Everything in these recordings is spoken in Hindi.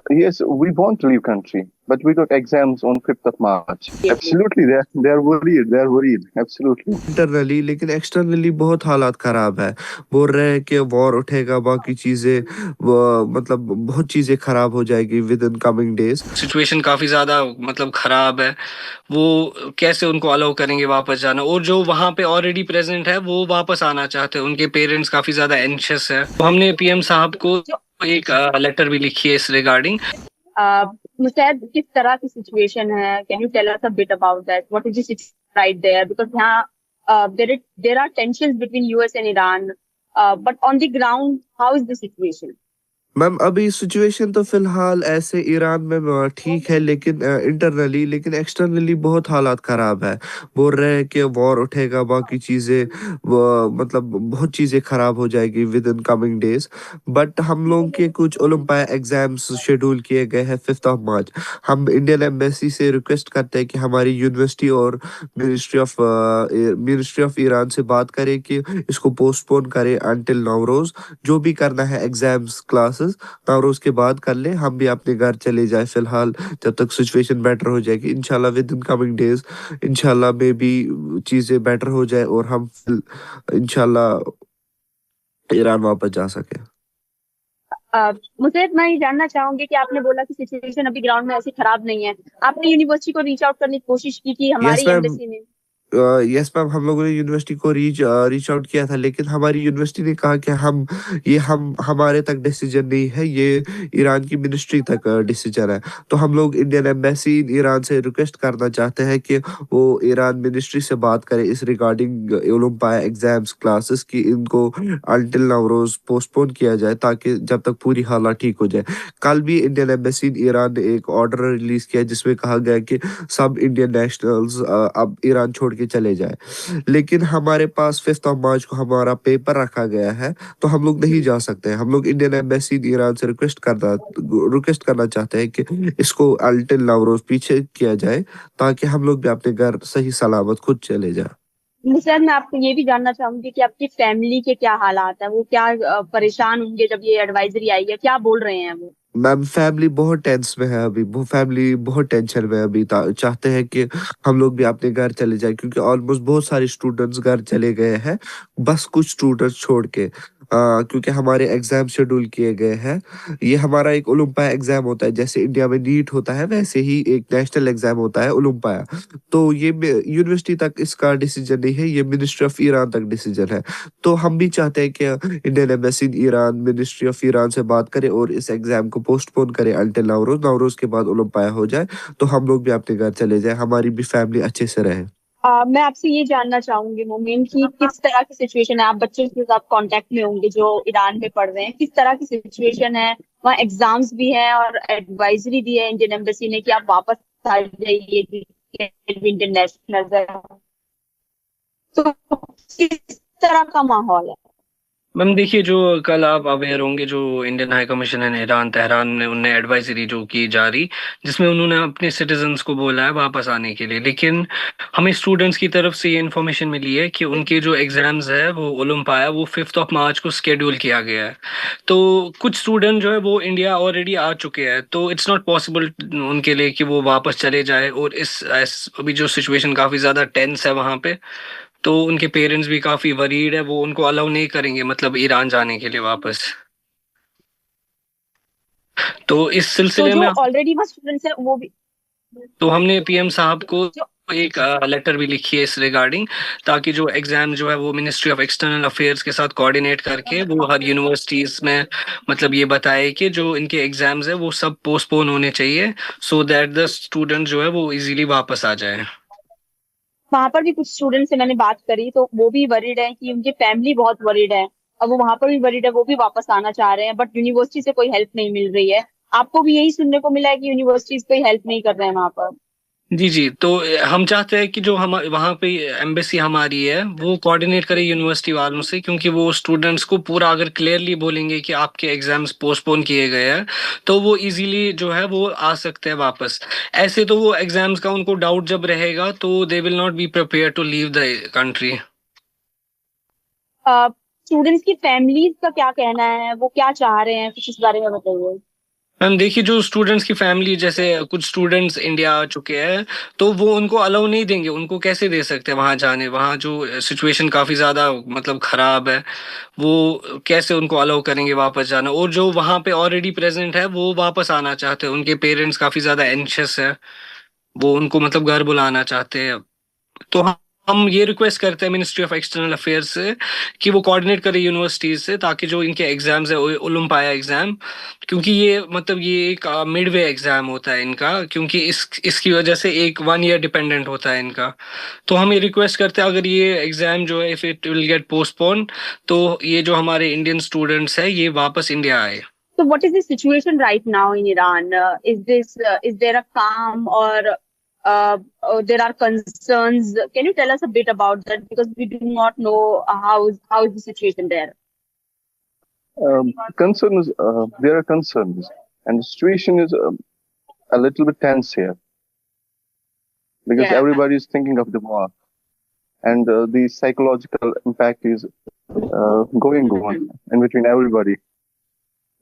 Yes, we want to leave country, but we got exams on 5th of March. Absolutely, they're worried. They're worried. Absolutely. Internally, लेकिन एक्सटर्नली बहुत हालात खराब है। बोल रहे हैं कि वॉर उठेगा, बाकी चीजें मतलब बहुत चीजें खराब हो जाएगी with in coming days. Situation काफी ज्यादा मतलब खराब है। वो कैसे उनको अलाउ करेंगे वापस जाना, और जो वहां पे ऑलरेडी प्रेजेंट है वो वापस आना चाहते हैं, उनके पेरेंट्स काफी ज्यादा एंशियस है। तो हमने पीएम साहब को एक लेटर भी लिखी है इस रिगार्डिंग। मुस्तैद, किस तरह की सिचुएशन है? Can you tell us a bit about that? What is the situation right there? Because यहाँ there are tensions between US and Iran, but on the ground how is the situation? Ma'am अभी सिचुएशन तो फिलहाल ऐसे ईरान में ठीक है, लेकिन इंटरनली, लेकिन एक्सटर्नली बहुत हालात खराब है। बोल रहे हैं कि वॉर उठेगा, बाकी चीज़ें मतलब बहुत चीज़ें खराब हो जाएगी with in coming days. But हम लोग के कुछ ओलंपिया एग्जाम्स शेड्यूल किए गए हैं 5 मार्च। हम इंडियन एम्बेसी से रिक्वेस्ट करते हैं कि हमारी यूनिवर्सिटी और मिनिस्ट्री ऑफ ईरान से बात करें कि इसको पोस्टपोन करें अनटिल नवरोज। जो भी करना है एग्जाम्स क्लासेस नवरोज के बाद कर ले, हम भी अपने घर चले जाए फिलहाल, जब तक सिचुएशन बेटर हो जाएगी। इंशाल्लाह विद इन कमिंग डेज इंशाल्लाह में भी चीज़ें बेटर हो जाए और हम इंशाल्लाह ईरान वापस जा सके। मुझे मैं ये जानना चाहूंगी कि आपने बोला कि सिचुएशन अभी ग्राउंड में ऐसी खराब नहीं है। आपने यूनिवर्सिटी को रीच आउट करने की कोशिश की कि यस हमारी मैम। एम्बेसी ने? यस मैम, हम लोगों ने यूनिवर्सिटी को रीच आउट किया था, लेकिन हमारी यूनिवर्सिटी ने कहा कि हम हमारे तक डिसीजन नहीं है, ये ईरान की मिनिस्ट्री तक डिसीजन है। तो हम लोग इंडियन एम्बेसी ईरान से रिक्वेस्ट करना चाहते हैं कि वो ईरान मिनिस्ट्री से बात करे इस रिगार्डिंग ओलंपिया एग्जाम्स क्लासेस की, इनको अनटिल नवरोज पोस्टपोन किया जाए ताकि जब तक पूरी हालत ठीक हो जाए। कल भी इंडियन एम्बेसी ईरान ने एक ऑर्डर रिलीज किया जिसमें कहा गया कि सब इंडियन नेशनल्स अब ईरान छोड़ के चले जाए। लेकिन हमारे पास 5 मार्च को हमारा पेपर रखा गया है, तो हम लोग नहीं जा सकते हैं। हम लोग इंडियन एम्बेसी ईरान से रिक्वेस्ट करना चाहते हैं कि इसको अल्टिल नवरोज पीछे किया जाए ताकि हम लोग भी अपने घर सही सलामत खुद चले जाए। मुस्तैद, मैं आपको ये भी जानना चाहूंगी कि आपकी फैमिली के क्या हालात है? वो क्या परेशान होंगे जब ये एडवाइजरी आई है? क्या बोल रहे हैं वो? मैम फैमिली बहुत टेंस में है अभी, वो फैमिली बहुत टेंशन में है अभी। चाहते हैं कि हम लोग भी अपने घर चले जाए, क्योंकि ऑलमोस्ट बहुत सारे स्टूडेंट्स घर चले गए हैं, बस कुछ स्टूडेंट्स छोड़ के। क्योंकि हमारे एग्जाम शेड्यूल किए गए हैं। ये हमारा एक ओलंपिया एग्जाम होता है, जैसे इंडिया में नीट होता है वैसे ही एक नेशनल एग्जाम होता है ओलंपिया। तो ये यूनिवर्सिटी तक इसका डिसीजन नहीं है, ये मिनिस्ट्री ऑफ ईरान तक डिसीजन है। तो हम भी चाहते हैं कि Indian embassy Iran ministry of Iran से बात करें और इस एग्जाम को पोस्टपोन करें अनटिल नवरोज। नवरोज के बाद ओलंपिया हो जाए तो हम लोग भी अपने घर चले जाए, हमारी भी फैमिली अच्छे से रहे। मैं आपसे ये जानना चाहूंगी मोमिन कि किस तरह की सिचुएशन है? आप बच्चों के साथ कांटेक्ट में होंगे जो ईरान में पढ़ रहे हैं। किस तरह की सिचुएशन है? वहाँ एग्जाम्स भी हैं और एडवाइजरी दी है इंडियन एम्बेसी ने कि आप वापस आ जाइए, इंटरनेशनल। तो किस तरह का माहौल है? मैम देखिए, जो कल आप अवेयर होंगे, जो इंडियन हाई कमीशन है ईरान तेहरान ने उन्हें एडवाइजरी जो की जा रही, जिसमें उन्होंने अपने सिटीजन्स को बोला है वापस आने के लिए। लेकिन हमें स्टूडेंट्स की तरफ से ये इन्फॉर्मेशन मिली है कि उनके जो एग्जाम्स है वो ओलंपिया वो 5 मार्च को स्केड्यूल किया गया है। तो कुछ स्टूडेंट जो है वो इंडिया ऑलरेडी आ चुके हैं, तो इट्स नॉट पॉसिबल उनके लिए कि वो वापस चले जाए। और अभी जो सिचुएशन काफ़ी ज़्यादा टेंस है वहाँ पे, तो उनके पेरेंट्स भी काफी वरीड है, वो उनको अलाउ नहीं करेंगे मतलब ईरान जाने के लिए वापस। तो इस तो सिलसिले जो में ऑलरेडी वहाँ स्टूडेंट्स हैं वो भी तो हमने पीएम साहब को जो एक लेटर भी लिखी है इस रिगार्डिंग, ताकि जो एग्जाम जो है वो मिनिस्ट्री ऑफ एक्सटर्नल अफेयर्स के साथ कोऑर्डिनेट करके वो हर यूनिवर्सिटीज में मतलब ये बताए कि जो इनके एग्जाम्स है वो सब पोस्टपोन होने चाहिए, सो दैट द स्टूडेंट जो है वो इजीली वापस आ जाए। वहां पर भी कुछ स्टूडेंट से मैंने बात करी तो वो भी वरीड है कि उनकी फैमिली बहुत वरीड है। अब वो वहां पर भी वरीड है, वो भी वापस आना चाह रहे हैं, बट यूनिवर्सिटी से कोई हेल्प नहीं मिल रही है। आपको भी यही सुनने को मिला है कि यूनिवर्सिटीज कोई हेल्प नहीं कर रहे हैं वहां पर? जी जी, तो हम चाहते हैं कि जो हम वहाँ पे एम्बेसी हमारी है वो कोऑर्डिनेट करे यूनिवर्सिटी वालों से, क्योंकि वो स्टूडेंट्स को पूरा अगर क्लियरली बोलेंगे कि आपके एग्जाम्स पोस्टपोन किए गए हैं, तो वो इजीली जो है वो आ सकते हैं वापस। ऐसे तो वो एग्जाम्स का उनको डाउट जब रहेगा तो they will not be prepare to leave the country. Students की फैमिलीज का क्या कहना है? वो क्या चाह रहे हैं? कुछ इस बारे में बताइए। मैम देखिए, जो स्टूडेंट्स की फैमिली, जैसे कुछ स्टूडेंट्स इंडिया आ चुके हैं, तो वो उनको अलाउ नहीं देंगे, उनको कैसे दे सकते हैं वहां जाने? वहां जो सिचुएशन काफी ज्यादा मतलब खराब है, वो कैसे उनको अलाउ करेंगे वापस जाना? और जो वहां पे ऑलरेडी प्रेजेंट है वो वापस आना चाहते हैं, उनके पेरेंट्स काफी ज्यादा एंशियस है, वो उनको मतलब घर बुलाना चाहते हैं। तो हम ये रिक्वेस्ट करते हैं मिनिस्ट्री ऑफ एक्सटर्नल अफेयर्स से कि वो कोऑर्डिनेट करे यूनिवर्सिटीज से, ताकि जो इनके एग्जाम्स है, ओलंपिया एग्जाम, क्योंकि ये मतलब ये एक मिडवे एग्जाम होता है इनका, क्योंकि इसकी वजह से एक 1 ईयर डिपेंडेंट होता है इनका। तो हम ये रिक्वेस्ट करते हैं, अगर ये एग्जाम जो है, if it will get postpone, तो ये जो हमारे इंडियन स्टूडेंट्स है ये वापस इंडिया आए। So what is the situation right now in Iran? Is there a calm, or there are concerns? Can you tell us a bit about that, because we do not know how is the situation there? Concerns, there are concerns, and the situation is a little bit tense here because Yeah. everybody is thinking of the war, and the psychological impact is going on in between everybody.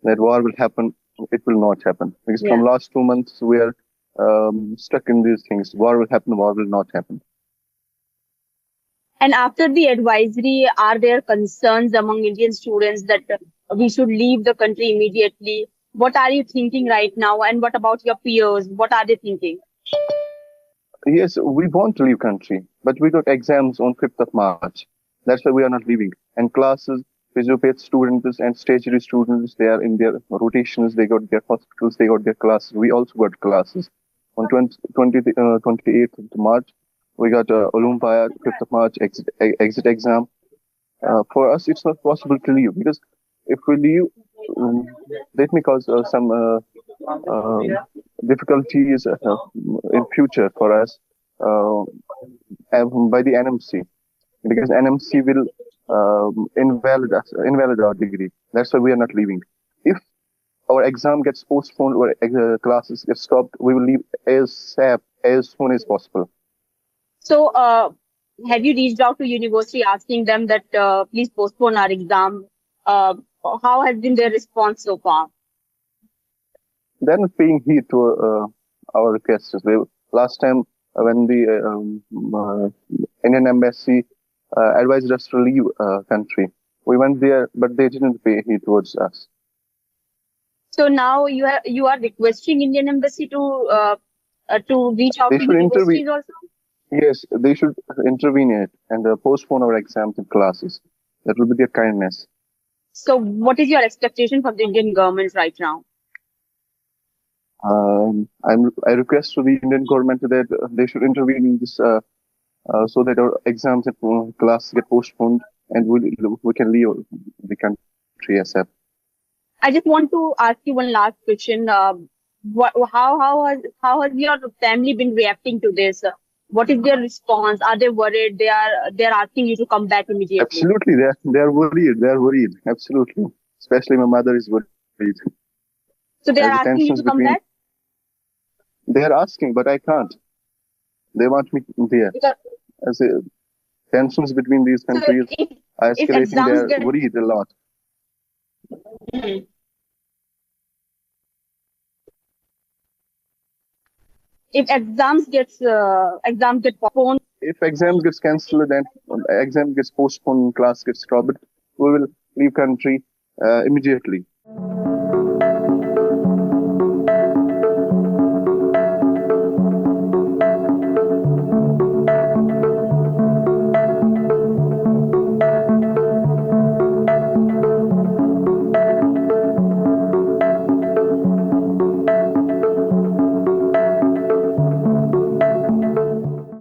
That war will happen, it will not happen, because from Yeah. last 2 months we are stuck in these things. War will happen, war will not happen. And after the advisory, are there concerns among Indian students that we should leave the country immediately? What are you thinking right now? And what about your peers? What are they thinking? Yes, we want to leave country, but we got exams on 5th of March. That's why we are not leaving. And classes, physiotherapy students and stationary students, they are in their rotations, they got their hospitals, they got their classes. We also got classes. On 28th of March, we got Olympia, 5th of March exit exam. For us, it's not possible to leave, because if we leave, that may cause some uh, difficulties in future for us by the NMC, because NMC will invalid our degree. That's why we are not leaving. If our exam gets postponed or classes get stopped, we will leave as soon as possible. So, have you reached out to university asking them that please postpone our exam? How has been their response so far? They're not paying heed to our requests. Last time when the Indian embassy advised us to leave country, we went there, but they didn't pay heed towards us. So now you are requesting Indian embassy to reach out They to should universities intervene. also. Yes, they should intervene it and postpone our exams and classes. That will be their kindness. So, what is your expectation from the Indian government right now? I request to the Indian government that they should intervene in this so that our exams and classes get postponed and we can leave the country ASAP. I just want to ask you one last question. How has your family been reacting to this? What is their response? Are they worried? They're asking you to come back immediately. Absolutely, they're worried. They're worried. Absolutely, especially my mother is worried. So they are As the asking you tensions to come between- back? They are asking, but I can't. They want me there. Because As tensions between these so countries are if escalating, exams they're get worried a lot. if exams get postponed, If exams gets cancelled and exam gets postponed, class gets stopped, we will leave country immediately.